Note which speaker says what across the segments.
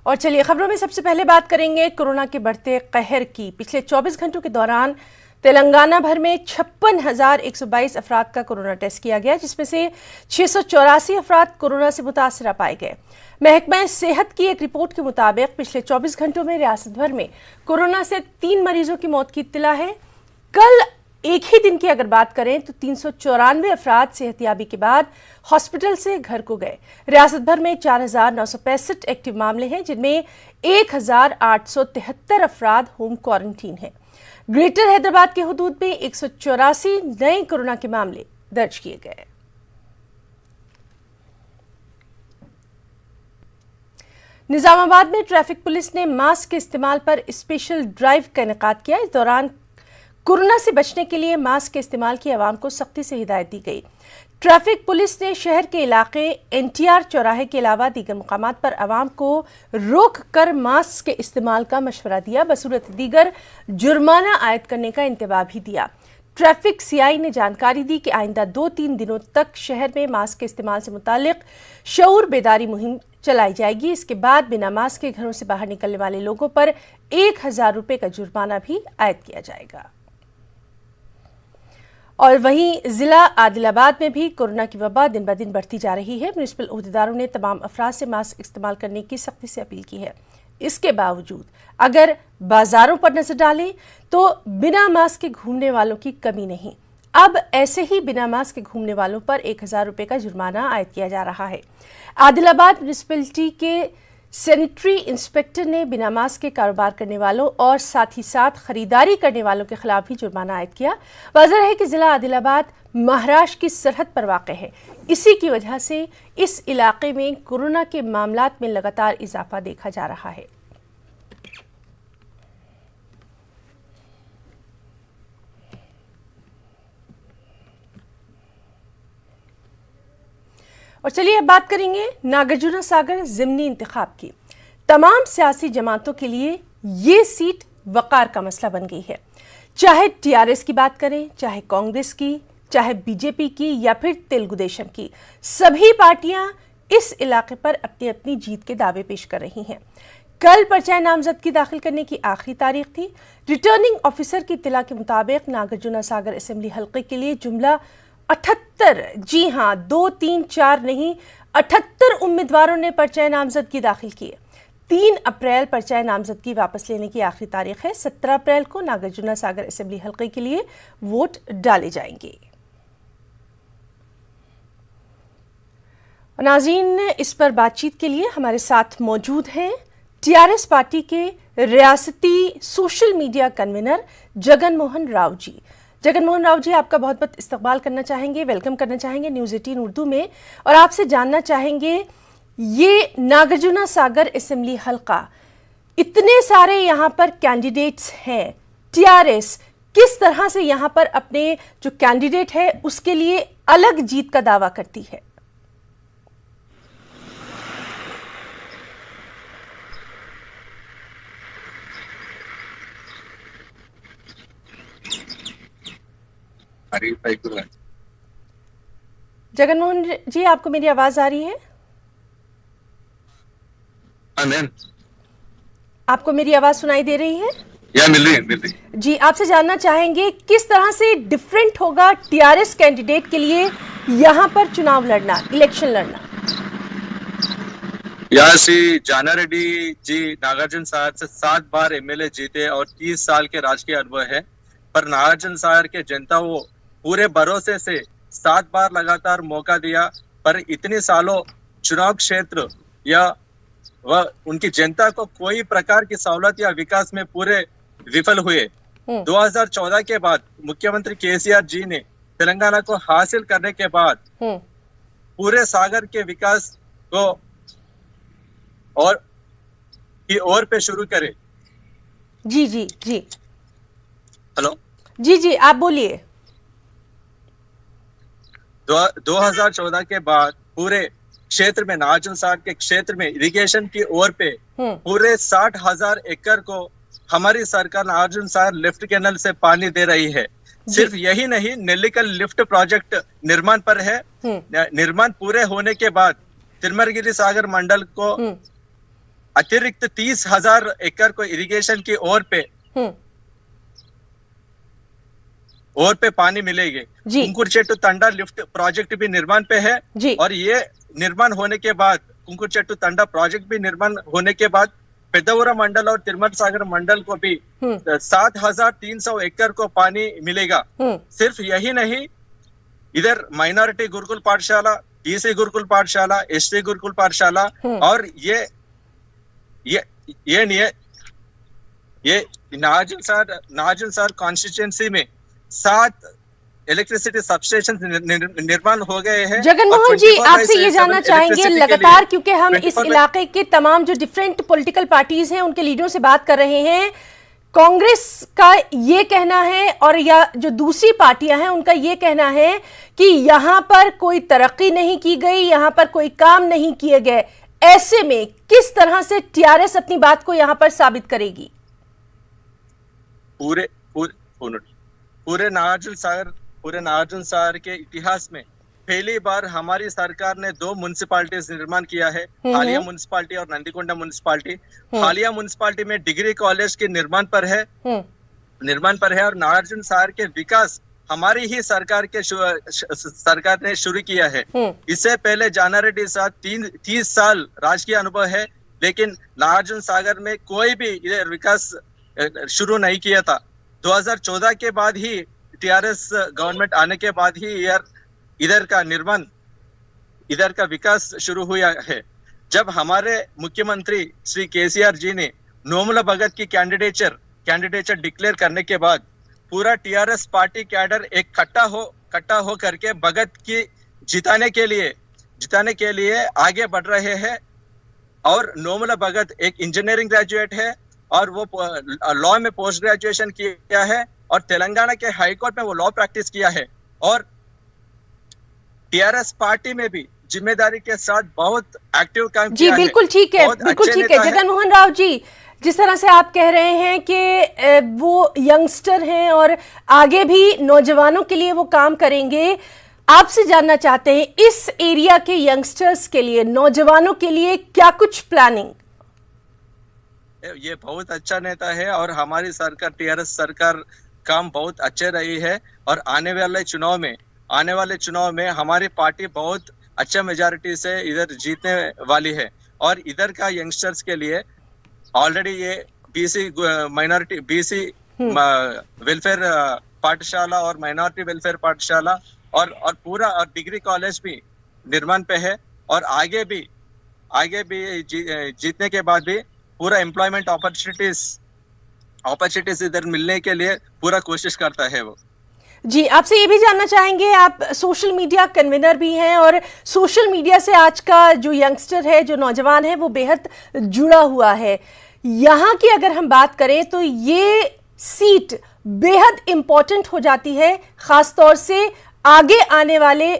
Speaker 1: और चलिए खबरों में सबसे पहले बात करेंगे कोरोना के बढ़ते कहर की। पिछले 24 घंटों के दौरान तेलंगाना भर में 56,122 अफराद का कोरोना टेस्ट किया गया, जिसमें से 684 अफराद कोरोना से मुतासरा पाए गए। महकमा सेहत की एक रिपोर्ट के मुताबिक पिछले 24 घंटों में रियासत भर में कोरोना से 3 मरीजों की मौत की इत्तला है। कल एक ही दिन की अगर बात करें तो 394 अफराद सेहतियाबी के बाद हॉस्पिटल से घर को गए। रियासत भर में 4,965 एक्टिव मामले हैं, जिनमें 1,873 अफराद होम क्वारंटीन हैं। ग्रेटर हैदराबाद के हुदूद में 184 नए कोरोना के मामले दर्ज किए गए। निजामाबाद में ट्रैफिक पुलिस ने मास्क के इस्तेमाल पर स्पेशल ड्राइव का इनेकाद किया। इस दौरान कोरोना से बचने के लिए मास्क के इस्तेमाल की आवाम को सख्ती से हिदायत दी गई। ट्रैफिक पुलिस ने शहर के इलाके NTR चौराहे के अलावा दीगर मुकामात पर आवाम को रोक कर मास्क के इस्तेमाल का मशवरा दिया, बसूरत दीगर जुर्माना आयद करने का इंतबाह भी दिया। ट्रैफिक CI ने जानकारी दी कि आइंदा 2-3 दिनों तक शहर में मास्क के इस्तेमाल से मुतालिक शऊर बेदारी मुहिम चलाई जाएगी। इसके बाद बिना मास्क के घरों से बाहर निकलने वाले लोगों पर 1,000 रुपये का जुर्माना भी आयद किया जाएगा। और वहीं जिला आदिलाबाद में भी कोरोना की वबा दिन ब दिन बढ़ती जा रही है। म्युनिसिपल ओहदेदारों ने तमाम अफराद से मास्क इस्तेमाल करने की सख्ती से अपील की है। इसके बावजूद अगर बाजारों पर नजर डालें तो बिना मास्क के घूमने वालों की कमी नहीं। अब ऐसे ही बिना मास्क के घूमने वालों पर 1,000 रुपये का जुर्माना आयद किया जा रहा है। आदिलाबाद म्युनिसिपैलिटी के सैनिटरी इंस्पेक्टर ने बिना मास्क के कारोबार करने वालों और साथ ही साथ खरीदारी करने वालों के खिलाफ भी जुर्माना आयद किया। वाज़ेह है कि जिला आदिलाबाद महाराष्ट्र की सरहद पर वाक़ है। इसी की वजह से इस इलाके में कोरोना के मामलात में लगातार इजाफा देखा जा रहा है। और चलिए अब बात करेंगे नागार्जुन सागर ज़िमनी इंतखाब की। तमाम सियासी जमातों के लिए ये सीट वक़ार का मसला बन गई है। चाहे TRS की बात करें, चाहे कांग्रेस की, चाहे BJP की या फिर तेलुगु देशम की, सभी पार्टियां इस इलाके पर अपनी अपनी जीत के दावे पेश कर रही हैं। कल पर्चा नामजदगी दाखिल करने की आखिरी तारीख थी। रिटर्निंग ऑफिसर की इत्तला के मुताबिक नागार्जुन सागर असेंबली हल्के के लिए जुमला 78, जी हाँ 2, 3, 4 नहीं 78 उम्मीदवारों ने पर्चा नामजदगी दाखिल की है। 3 अप्रैल पर्चा नामजदगी वापस लेने की आखिरी तारीख है। 17 अप्रैल को नागार्जुन सागर असेंबली हल्के के लिए वोट डाले जाएंगे। नाज़रीन, इस पर बातचीत के लिए हमारे साथ मौजूद हैं TRS पार्टी के रियासती social media convener Jagan Mohan Rao ji. Jagan Mohan Rao ji, आपका बहुत बहुत इस्तकबाल करना चाहेंगे, वेलकम करना चाहेंगे न्यूज़ 18 उर्दू में, और आपसे जानना चाहेंगे ये नागार्जुन सागर असेंबली हल्का, इतने सारे यहाँ पर कैंडिडेट्स हैं, TRS किस तरह से यहाँ पर अपने जो कैंडिडेट है उसके लिए अलग जीत का दावा करती है? जगन मोहन जी, आपको मेरी आवाज आ रही है? आपको मेरी आवाज सुनाई दे रही है?
Speaker 2: या मिल रही है।
Speaker 1: जी, आपसे जानना चाहेंगे किस तरह से डिफरेंट होगा TRS कैंडिडेट के लिए यहाँ पर चुनाव लड़ना, इलेक्शन लड़ना?
Speaker 2: यहाँ से जाना रेड्डी जी नागार्जुन सागर से 7 बार MLA जीते और 30 साल के राजकीय अनुभव है, पर नागार्जुन सागर के जनता को पूरे भरोसे से 7 बार लगातार मौका दिया, पर इतने सालों चुनाव क्षेत्र या वह उनकी जनता को कोई प्रकार की सहूलत या विकास में पूरे विफल हुए। 2014 के बाद मुख्यमंत्री KCR जी ने तेलंगाना को हासिल करने के बाद पूरे सागर के विकास को और पे शुरू करे।
Speaker 1: जी जी जी,
Speaker 2: हेलो
Speaker 1: जी जी, आप बोलिए।
Speaker 2: 2014 के बाद पूरे क्षेत्र में नागार्जुन सागर के क्षेत्र में इरिगेशन की ओर पे पूरे 60,000 एकड़ को हमारी सरकार नागार्जुन सागर लिफ्ट कैनल से पानी दे रही है। सिर्फ यही नहीं, नेल्लिकल लिफ्ट प्रोजेक्ट निर्माण पर है। निर्माण पूरे होने के बाद तिरमरगिरी सागर मंडल को अतिरिक्त 30,000 एकड़ को इरिगेशन की ओर पे पानी मिलेगी। कुंकुरचेट्टू तंडा लिफ्ट प्रोजेक्ट भी निर्माण पे है और ये निर्माण होने के बाद कुंकुरचेट्टू तंडा प्रोजेक्ट भी निर्माण होने के बाद पेद्दावुरा मंडल और तिरुमल सागर मंडल को भी 7,300 एकड़ को पानी मिलेगा। सिर्फ यही नहीं, इधर माइनॉरिटी गुरुकुल पाठशाला, बीसी गुरुकुल पाठशाला, एसटी गुरुकुल पाठशाला और ये नागार्जुन सागर कॉन्स्टिट्यूएंसी में 7 इलेक्ट्रिसिटी सबस्टेशन निर्माण हो गए हैं।
Speaker 1: जगन मोहन जी, आपसे ये जानना चाहेंगे लगातार, क्योंकि हम इस इलाके के तमाम जो डिफरेंट पॉलिटिकल पार्टीज हैं उनके लीडरों से बात कर रहे हैं, कांग्रेस का ये कहना है और या जो दूसरी पार्टियां हैं उनका ये कहना है कि यहां पर कोई तरक्की नहीं की गई, यहां पर कोई काम नहीं किए गए। ऐसे में किस तरह से टीआरएस अपनी बात को यहां पर साबित करेगी?
Speaker 2: पूरे नागार्जुन सागर के इतिहास में पहली बार हमारी सरकार ने 2 म्युनिसिपालिटीज निर्माण किया है, हालिया म्युनिसिपालिटी और नंदीकुंडा म्युनिसिपालिटी। हालिया म्युनिसिपालिटी में डिग्री कॉलेज के निर्माण पर है और नागार्जुन सागर के विकास हमारी ही सरकार ने शुरू किया है। इससे पहले जाना रेड्डी साहब 30 साल राजकीय अनुभव है, लेकिन नागार्जुन सागर में कोई भी विकास शुरू नहीं किया था। 2014 के बाद ही टीआरएस गवर्नमेंट आने के बाद ही इधर का विकास शुरू हुआ है। जब हमारे मुख्यमंत्री श्री केसीआर जी ने नोमुला भगत की कैंडिडेचर डिक्लेयर करने के बाद पूरा टीआरएस पार्टी कैडर एक कट्टा हो करके भगत की जिताने के लिए आगे बढ़ रहे हैं। और नोमुला भगत एक इंजीनियरिंग ग्रेजुएट है और वो लॉ में पोस्ट ग्रेजुएशन किया है और तेलंगाना के हाई कोर्ट में वो लॉ प्रैक्टिस किया है और टीआरएस पार्टी में भी जिम्मेदारी के साथ बहुत एक्टिव काम किया है।
Speaker 1: जी बिल्कुल ठीक है, बिल्कुल ठीक है। जगन मोहन राव जी, जिस तरह से आप कह रहे हैं कि वो यंगस्टर हैं और आगे भी नौजवानों के लिए वो काम करेंगे, आपसे जानना चाहते हैं इस एरिया के यंगस्टर्स के लिए, नौजवानों के लिए क्या कुछ प्लानिंग?
Speaker 2: ये बहुत अच्छा नेता है और हमारी सरकार टीआरएस सरकार काम बहुत अच्छे रही है और आने वाले चुनाव में हमारी पार्टी बहुत अच्छा मेजॉरिटी से इधर जीतने वाली है। और इधर का यंगस्टर्स के लिए ऑलरेडी ये बीसी वेलफेयर पाठशाला और माइनॉरिटी वेलफेयर पाठशाला और पूरा डिग्री कॉलेज भी निर्माण पे है और आगे भी जीतने के बाद भी पूरा एम्प्लॉयमेंट अपॉर्चुनिटीज इधर मिलने के लिए पूरा कोशिश करता है वो।
Speaker 1: जी, आपसे ये भी जानना चाहेंगे, आप सोशल मीडिया कन्वीनर भी हैं और सोशल मीडिया से आज का जो यंगस्टर है, जो नौजवान है, वो बेहद जुड़ा हुआ है। यहाँ की अगर हम बात करें तो ये सीट बेहद इंपॉर्टेंट हो जाती है, खास तौर से आगे आने वाले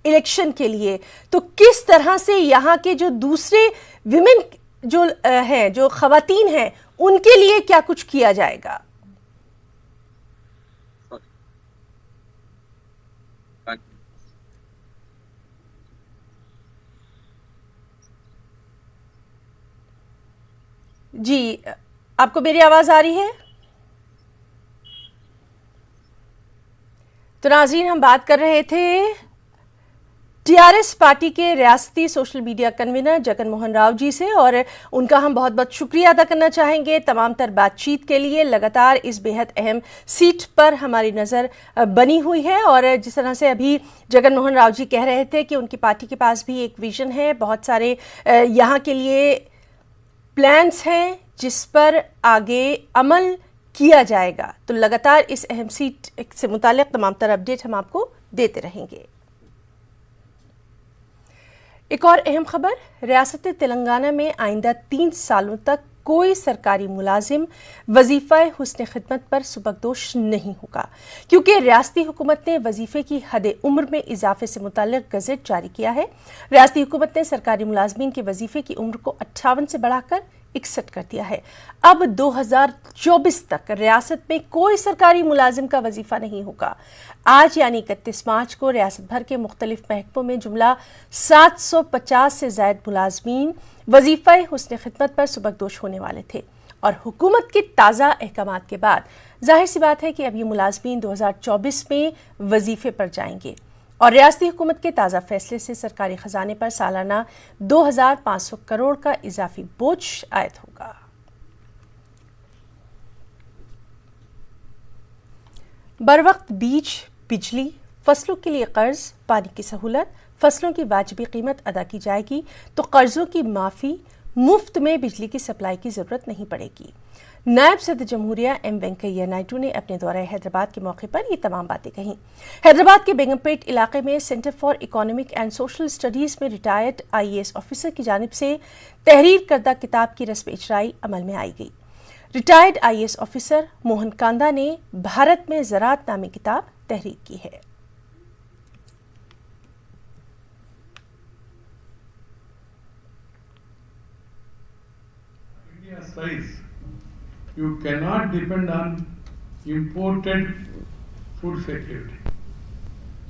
Speaker 1: इलेक्शन के लिए। तो किस तरह से यहाँ के जो दूसरे विमेन जो हैं, जो खवातीन हैं, उनके लिए क्या कुछ किया जाएगा? जी, आपको मेरी आवाज आ रही है? तो नाज़रीन, हम बात कर रहे थे टीआरएस पार्टी के रियासती social media convener Jagan Mohan Rao ji से और उनका हम बहुत बहुत शुक्रिया अदा करना चाहेंगे तमाम तर बातचीत के लिए। लगातार इस बेहद अहम सीट पर हमारी नज़र बनी हुई है और जिस तरह से अभी जगन मोहन राव जी कह रहे थे कि उनकी पार्टी के पास भी एक विजन है, बहुत सारे यहाँ के लिए प्लान्स हैं जिस पर आगे अमल किया जाएगा। तो लगातार इस अहम सीट से मुताल्लिक तमाम तर अपडेट हम आपको देते रहेंगे। एक और अहम खबर, रियासत तेलंगाना में आइंदा 3 सालों तक कोई सरकारी मुलाजिम वजीफ़ा हुस्न खिदमत पर सुबकदोश नहीं होगा, क्योंकि रियासती हुकूमत ने वजीफ़े की हद उम्र में इजाफे से मुताल्लिक गज़ट जारी किया है। रियासती हुकूमत ने सरकारी मुलाजमीन के वजीफ़े की उम्र को 58 से बढ़ाकर 61 कर दिया है। अब 2024 तक रियासत में कोई सरकारी मुलाजिम का वजीफा नहीं होगा। आज यानी 31 मार्च को रियासत भर के मुख्तलिफ महकमों में जुमला 750 से ज़ायद मुलाजमीन वजीफा हुस्न खिदमत पर सुबकदोश होने वाले थे और हुकूमत के ताज़ा अहकामात के बाद जाहिर सी बात है कि अब ये मुलाजमीन 2024 में वजीफे पर जाएंगे और रियासती हुकूमत के ताज़ा फैसले से सरकारी खजाने पर सालाना 2500 करोड़ का इजाफी बोझ आयद होगा। बरवक्त बीज, बिजली, फसलों के लिए कर्ज, पानी की सहूलत, फसलों की वाजिबी कीमत अदा की जाएगी तो कर्जों की माफ़ी, मुफ्त में बिजली की सप्लाई की ज़रूरत नहीं पड़ेगी। नायब सदर जमहूरिया एम वेंकैया नायडू ने अपने दौरे हैदराबाद के मौके पर ये तमाम बातें कहीं। हैदराबाद के बेगमपेट इलाके में centre for economic and social studies में रिटायर्ड IAS ऑफिसर की जानिब से तहरीर करदा किताब की रस्म इजराई अमल में आई गई। रिटायर्ड IAS ऑफिसर मोहन कांदा ने भारत में ज़राअत नामी किताब तहरीर की है।
Speaker 3: Size. You cannot depend on imported food security.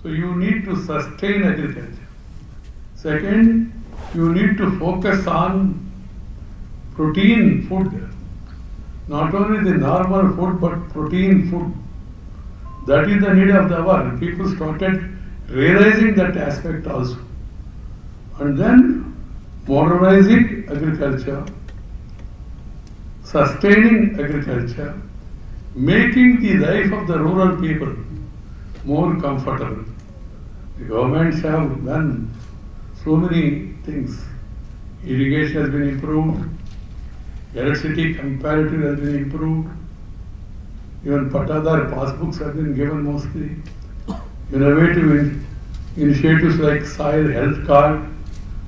Speaker 3: So you need to sustain agriculture. Second, you need to focus on protein food. Not only the normal food but protein food. That is the need of the hour. People started realizing that aspect also. And then modernizing agriculture, sustaining agriculture, making the life of the rural people more comfortable. The governments have done so many things. Irrigation has been improved, electricity comparatively has been improved, even Patadar passbooks have been given mostly. Innovative initiatives like soil health card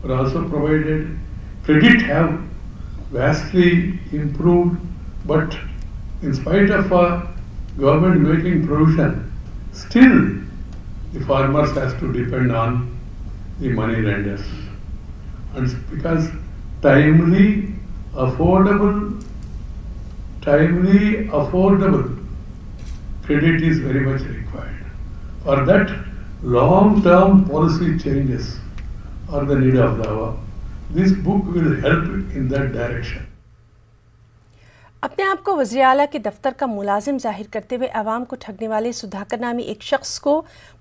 Speaker 3: are also provided. Credit have vastly improved, but in spite of government making provision, still the farmers has to depend on the money lenders. And because timely, affordable credit is very much required. For that, long-term policy changes are the need of the hour. This book will help in that direction.
Speaker 1: अपने आप को वज़ीर आला के दफ्तर का मुलाजिम जाहिर करते हुए आवाम को ठगने वाले सुधाकर नामी एक शख्स को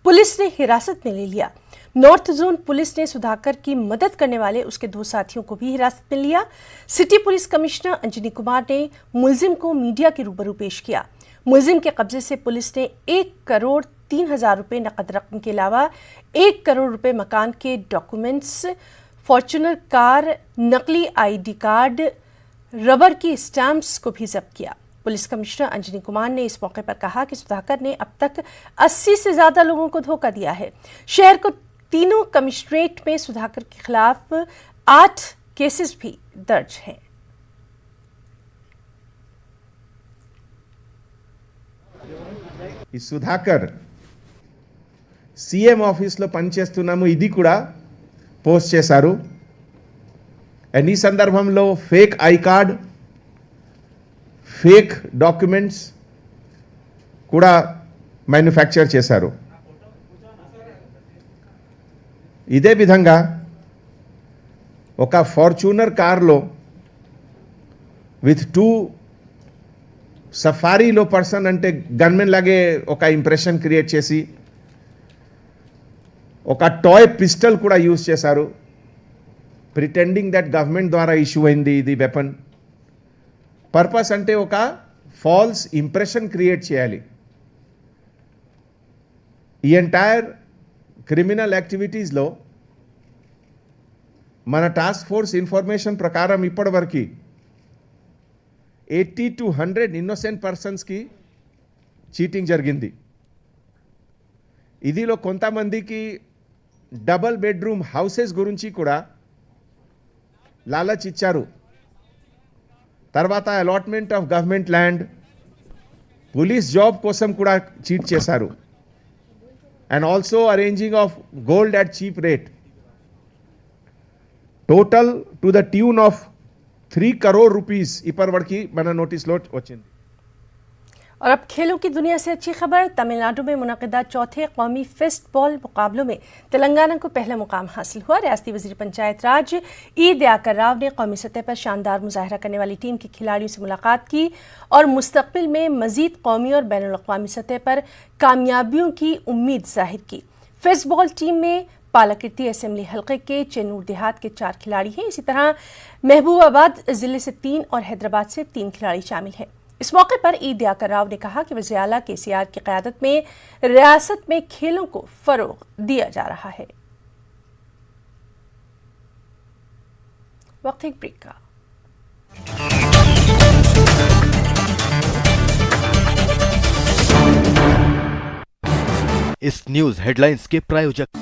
Speaker 1: पुलिस ने हिरासत में ले लिया। नॉर्थ जोन पुलिस ने सुधाकर की मदद करने वाले उसके 2 साथियों को भी हिरासत में लिया। City police commissioner Anjani Kumar ने मुलजिम को मीडिया के रूबरू पेश किया। मुलजिम के कब्जे से पुलिस ने 1,03,000 रुपये नकद रकम के अलावा 1 करोड़ रुपये मकान के डॉक्यूमेंट्स, फॉर्चूनर कार, नकली ID कार्ड, रबर की स्टैम्प्स को भी जब्त किया। पुलिस कमिश्नर अंजनी कुमार ने इस मौके पर कहा कि सुधाकर ने अब तक 80 से ज्यादा लोगों को धोखा दिया है। शहर को तीनों कमिश्नरेट में सुधाकर के खिलाफ 8 केसेस भी दर्ज हैं।
Speaker 4: ఈ సుధాకర్ సీఎం ఆఫీస్లో పనిచేస్తున్నాము ఇది కూడా పోస్ట్ చేశారు. అండ్ ఈ సందర్భంలో fake I card, fake documents కూడా మ్యానుఫ్యాక్చర్ చేశారు. ఇదే విధంగా ఒక ఫార్చ్యూనర్ కార్లో విత్ 2 సఫారీలో పర్సన్ అంటే గన్మెన్ లాగే ఒక ఇంప్రెషన్ క్రియేట్ చేసి ఒక టాయ్ పిస్టల్ కూడా యూజ్ చేశారు. ప్రిటెండింగ్ దట్ గవర్నమెంట్ ద్వారా ఇష్యూ అయింది ఇది వెపన్. పర్పస్ అంటే ఒక ఫాల్స్ ఇంప్రెషన్ క్రియేట్ చేయాలి. ఈ ఎంటైర్ క్రిమినల్ యాక్టివిటీస్లో మన టాస్క్ ఫోర్స్ ఇన్ఫర్మేషన్ ప్రకారం ఇప్పటివరకు 80 to 100 ఇన్నోసెంట్ పర్సన్స్కి చీటింగ్ జరిగింది. ఇదిలో కొంతమందికి డబల్ బెడ్రూమ్ హౌసెస్ గురించి కూడా లాలచ్ ఇచ్చారు. తర్వాత allotment of government land, police job కోసం కూడా చీట్ చేశారు. And also arranging of gold at cheap rate. Total to the tune of 3 crore rupees ఇప్పటివరకు మన నోటీస్లో వచ్చింది.
Speaker 1: और अब खेलों की दुनिया से अच्छी खबर। तमिलनाडु में मुनक़िदा चौथे कौमी फिस्ट बॉल मुकाबलों में तेलंगाना को पहला मुकाम हासिल हुआ। रियासती वज़ीर पंचायत राज ई दयाकर राव ने कौमी सतह पर शानदार मुजाहरा करने वाली टीम के खिलाड़ियों से मुलाकात की और मुस्तक़बिल में मज़ीद कौमी और बैनुल-अक़वामी सतह पर कामयाबियों की उम्मीद जाहिर की। फिस्ट बॉल टीम में पालाकिर्ती असेंबली हल्के के चेन्नूर देहात के 4 खिलाड़ी हैं। इसी तरह महबूबाबाद ज़िले से 3 और हैदराबाद से 3 खिलाड़ी शामिल हैं। इस मौके पर ई दयाकर राव ने कहा कि वज़ीर आला KCR की क़यादत में रियासत में खेलों को फ़रोग़ दिया जा रहा है। वक्त एक ब्रेक का।
Speaker 5: इस न्यूज हेडलाइंस के प्रायोजक